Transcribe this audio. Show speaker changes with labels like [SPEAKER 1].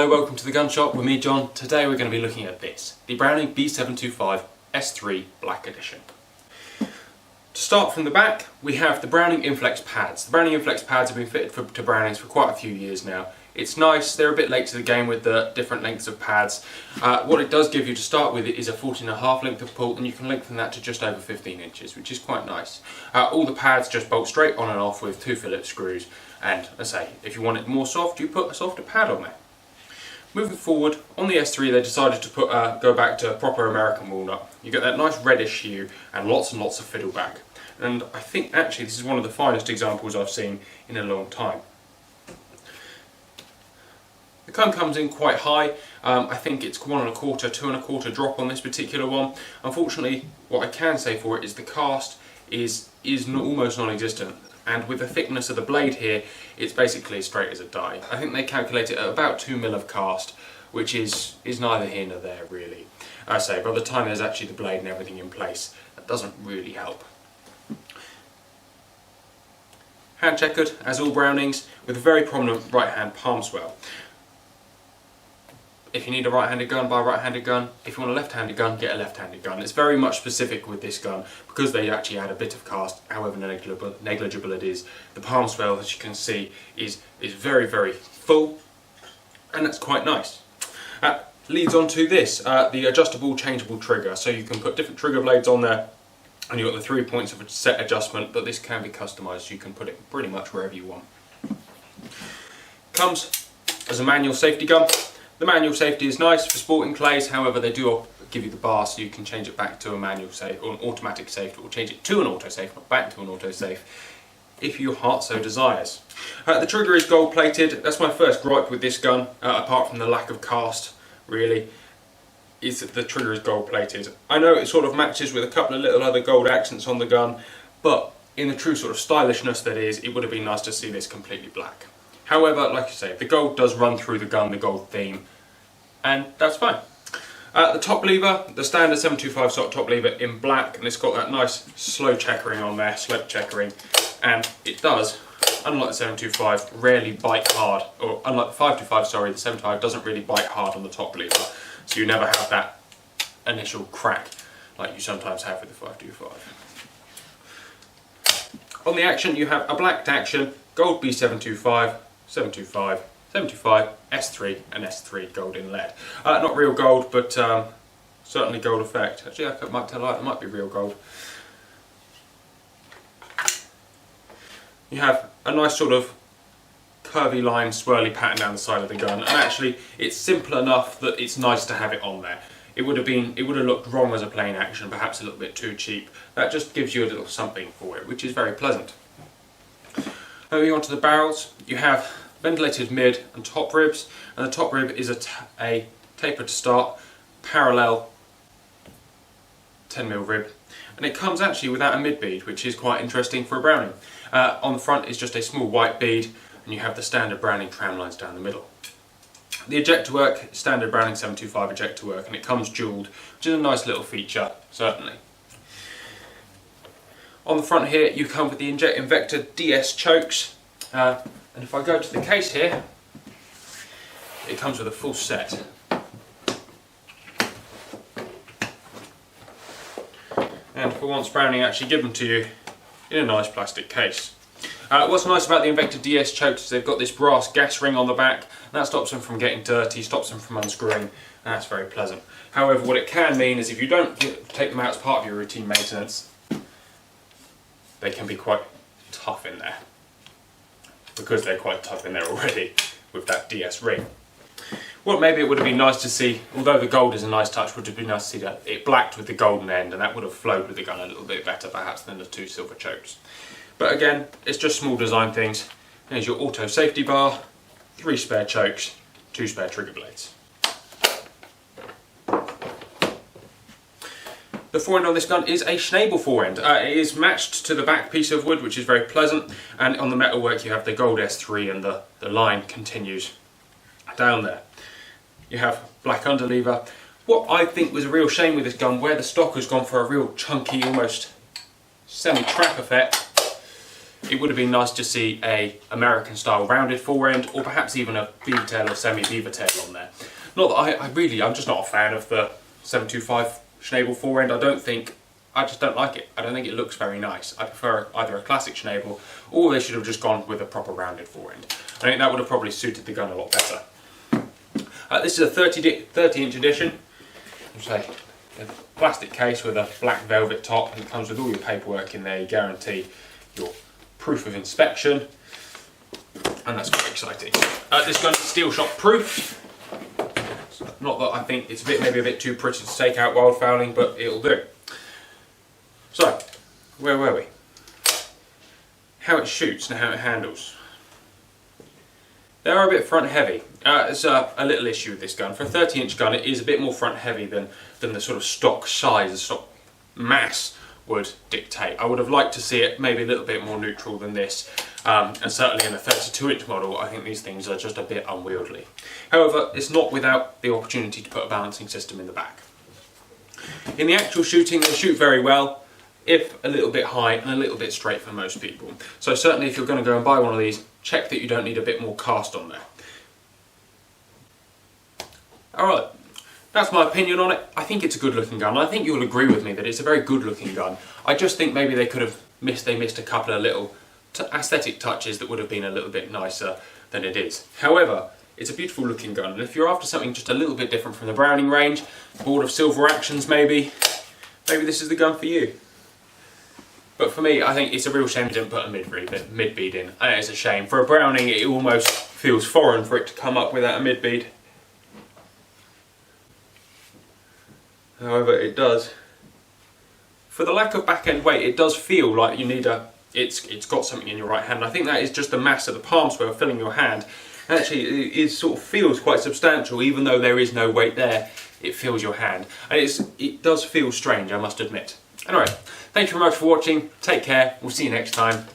[SPEAKER 1] Hello, welcome to the gun shop with me, John. Today we're going to be looking at this, the Browning B725 S3 Black Edition. To start from the back, we have the Browning Inflex pads. The Browning Inflex pads have been fitted to Brownings for quite a few years now. It's nice, they're a bit late to the game with the different lengths of pads. What it does give you to start with is a 14.5 length of pull, and you can lengthen that to just over 15 inches, which is quite nice. All the pads just bolt straight on and off with 2 Phillips screws, and as I say, if you want it more soft, you put a softer pad on there. Moving forward, on the S3 they decided to go back to proper American walnut. You get that nice reddish hue and lots of fiddleback. And I think actually this is one of the finest examples I've seen in a long time. The gun comes in quite high. I think it's 1 1/4, 2 1/4 drop on this particular one. Unfortunately, what I can say for it is the cast is almost non-existent. And with the thickness of the blade here, it's basically as straight as a die. I think they calculate it at about 2 mm of cast, which is neither here nor there really. I say, by the time there's actually the blade and everything in place, that doesn't really help. Hand checkered, as all Brownings, with a very prominent right hand palm swell. If you need a right-handed gun, buy a right-handed gun. If you want a left-handed gun, get a left-handed gun. It's very much specific with this gun because they actually add a bit of cast, however negligible it is. The palm swell, as you can see, is very, very full, and that's quite nice. Leads on to this, the adjustable changeable trigger. So you can put different trigger blades on there, and you've got the 3 points of a set adjustment, but this can be customised, so you can put it pretty much wherever you want. Comes as a manual safety gun. The manual safety is nice for sporting clays, however they do give you the bar so you can change it back to a manual safe or an automatic safe, or change it to an auto safe, not back to an auto safe, if your heart so desires. The trigger is gold plated. That's my first gripe with this gun, apart from the lack of cast really, is that the trigger is gold plated. I know it sort of matches with a couple of little other gold accents on the gun, but in the true sort of stylishness that is, it would have been nice to see this completely black. However, like I say, the gold does run through the gun, the gold theme, and that's fine. The top lever, the standard 725 slot top lever in black, and it's got that nice slow checkering on there, slope checkering, and it does, unlike the 725, rarely bite hard, or unlike the 525, sorry, the 725 doesn't really bite hard on the top lever, so you never have that initial crack like you sometimes have with the 525. On the action, you have a blacked action, gold B725, 725, 725, S3 and S3 gold in lead. Not real gold, but certainly gold effect. Actually, I might tell you, it might be real gold. You have a nice sort of curvy line, swirly pattern down the side of the gun, and actually it's simple enough that it's nice to have it on there. It would have looked wrong as a plain action, perhaps a little bit too cheap. That just gives you a little something for it, which is very pleasant. Moving on to the barrels, you have ventilated mid and top ribs, and the top rib is a taper to start, parallel 10mm rib, and it comes actually without a mid bead, which is quite interesting for a Browning. On the front is just a small white bead, and you have the standard Browning tram lines down the middle. The ejector work, standard Browning 725 ejector work, and it comes jewelled, which is a nice little feature, certainly. On the front here you come with the Invector DS chokes, and if I go to the case here, it comes with a full set. And for once Browning actually give them to you in a nice plastic case. What's nice about the Invector DS chokes is they've got this brass gas ring on the back, and that stops them from getting dirty, stops them from unscrewing, and that's very pleasant. However, what it can mean is if you don't take them out as part of your routine maintenance, they can be quite tough in there, because they're quite tough in there already with that DS ring. Well, maybe it would have been nice to see, although the gold is a nice touch, would have been nice to see that it blacked with the golden end, and that would have flowed with the gun a little bit better perhaps than the 2 silver chokes. But again, it's just small design things. There's your auto safety bar, 3 spare chokes, 2 spare trigger blades. The forend on this gun is a Changeable forend. It is matched to the back piece of wood, which is very pleasant, and on the metalwork you have the gold S3 and the line continues down there. You have black underlever. What I think was a real shame with this gun, where the stock has gone for a real chunky, almost semi-trap effect, it would have been nice to see a American style rounded forend, or perhaps even a beaver tail or semi-beaver tail on there. Not that I'm just not a fan of the 725 Schnabel forend. I just don't like it. I don't think it looks very nice. I prefer either a classic Schnabel, or they should have just gone with a proper rounded forend. I think that would have probably suited the gun a lot better. This is a 30-inch edition. It's a plastic case with a black velvet top, and it comes with all your paperwork in there. You guarantee your proof of inspection, and that's quite exciting. This gun is steel shot proof. Not that I think it's maybe a bit too pretty to take out wildfowling, but it'll do. So, where were we? How it shoots and how it handles. They are a bit front heavy. It's a little issue with this gun. For a 30-inch gun, it is a bit more front heavy than the sort of stock size, the stock mass would dictate. I would have liked to see it maybe a little bit more neutral than this, and certainly in a 32-inch model I think these things are just a bit unwieldy. However, it's not without the opportunity to put a balancing system in the back. In the actual shooting, they shoot very well, if a little bit high and a little bit straight for most people. So certainly if you're going to go and buy one of these, check that you don't need a bit more cast on there. Alright, that's my opinion on it. I think it's a good looking gun. I think you'll agree with me that it's a very good looking gun. I just think maybe they missed a couple of little aesthetic touches that would have been a little bit nicer than it is. However, it's a beautiful looking gun, and if you're after something just a little bit different from the Browning range, bored of silver actions maybe this is the gun for you. But for me, I think it's a real shame they didn't put a mid-bead in. And it's a shame. For a Browning, it almost feels foreign for it to come up without a mid-bead. However, it does. For the lack of back-end weight, it does feel like you need it's got something in your right hand. I think that is just the mass of the palm swell filling your hand. Actually, it sort of feels quite substantial, even though there is no weight there. It fills your hand. And it does feel strange, I must admit. Anyway, thank you very much for watching. Take care. We'll see you next time.